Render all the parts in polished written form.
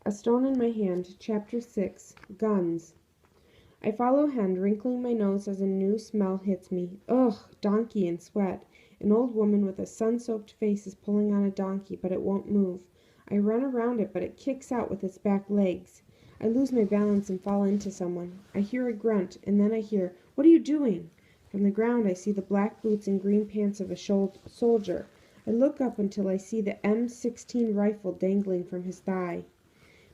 A Stone in My Hand, Chapter 6, Guns. I follow Hen, wrinkling my nose as a new smell hits me. Ugh, donkey and sweat. An old woman with a sun-soaked face is pulling on a donkey, but it won't move. I run around it, but it kicks out with its back legs. I lose my balance and fall into someone. I hear a grunt, and then I hear, "What are you doing?" From the ground I see the black boots and green pants of a soldier. I look up until I see the M16 rifle dangling from his thigh.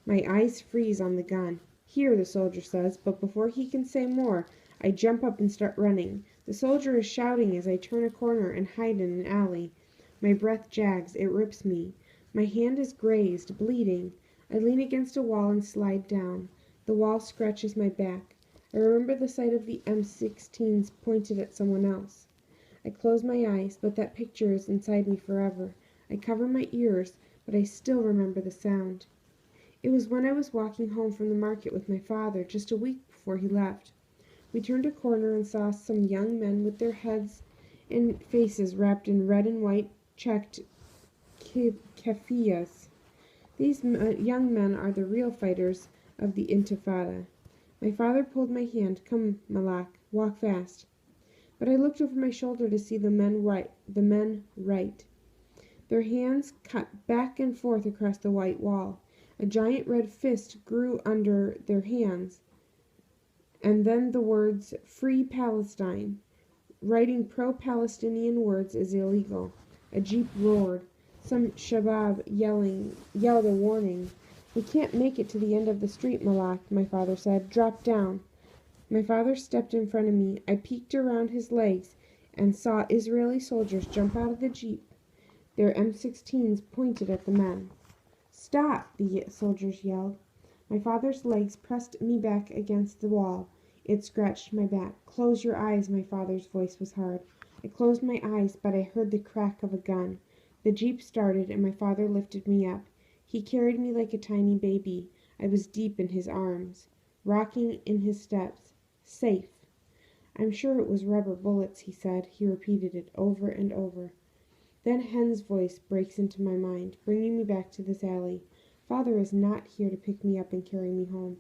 My eyes freeze on the gun. "Here," the soldier says, but before he can say more, I jump up and start running. The soldier is shouting as I turn a corner and hide in an alley. My breath jags. It rips me. My hand is grazed, bleeding. I lean against a wall and slide down. The wall scratches my back. I remember the sight of the M16s pointed at someone else. I close my eyes, but that picture is inside me forever. I cover my ears, but I still remember the sound. It was when I was walking home from the market with my father, just a week before he left. We turned a corner and saw some young men with their heads and faces wrapped in red and white checked keffiyehs. These young men are the real fighters of the Intifada. My father pulled my hand. "Come, Malak, walk fast." But I looked over my shoulder to see the men right. Their hands cut back and forth across the white wall. A giant red fist grew under their hands, and then the words "Free Palestine." Writing pro-Palestinian words is illegal. A jeep roared. Some Shabab yelled a warning. "We can't make it to the end of the street, Malak," my father said. "Drop down." My father stepped in front of me. I peeked around his legs and saw Israeli soldiers jump out of the jeep. Their M16s pointed at the men. "Stop!" the soldiers yelled. My father's legs pressed me back against the wall. It scratched my back. "Close your eyes," my father's voice was hard. I closed my eyes, but I heard the crack of a gun. The jeep started, and my father lifted me up. He carried me like a tiny baby. I was deep in his arms, rocking in his steps. Safe. "I'm sure it was rubber bullets," he said. He repeated it over and over. Then Hen's voice breaks into my mind, bringing me back to this alley. "Father is not here to pick me up and carry me home."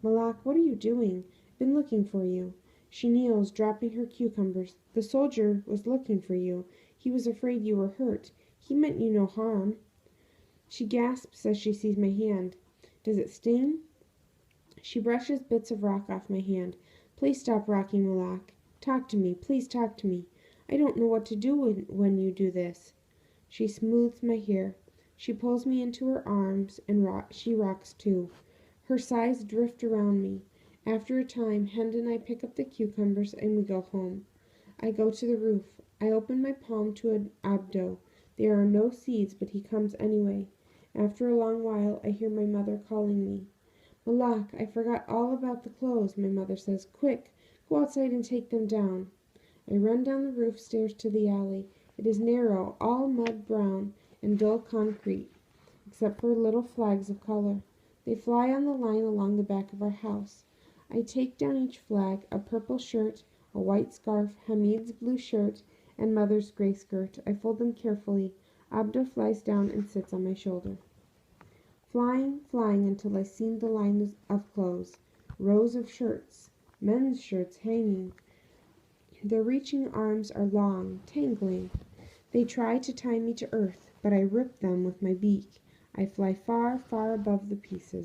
"Malak, what are you doing? Been looking for you." She kneels, dropping her cucumbers. "The soldier was looking for you. He was afraid you were hurt. He meant you no harm." She gasps as she sees my hand. "Does it sting?" She brushes bits of rock off my hand. "Please stop rocking, Malak. Talk to me. Please talk to me. I don't know what to do when you do this." She smooths my hair. She pulls me into her arms, and she rocks too. Her sighs drift around me. After a time, Hen and I pick up the cucumbers and we go home. I go to the roof. I open my palm to an Abdo. There are no seeds, but he comes anyway. After a long while, I hear my mother calling me. "Malak, I forgot all about the clothes," my mother says. "Quick, go outside and take them down." I run down the roof stairs to the alley. It is narrow, all mud brown and dull concrete, except for little flags of color. They fly on the line along the back of our house. I take down each flag, a purple shirt, a white scarf, Hamid's blue shirt, and Mother's gray skirt. I fold them carefully. Abdo flies down and sits on my shoulder. Flying, flying until I see the line of clothes, rows of shirts, men's shirts hanging. Their reaching arms are long, tangling. They try to tie me to earth, but I rip them with my beak. I fly far, far above the pieces.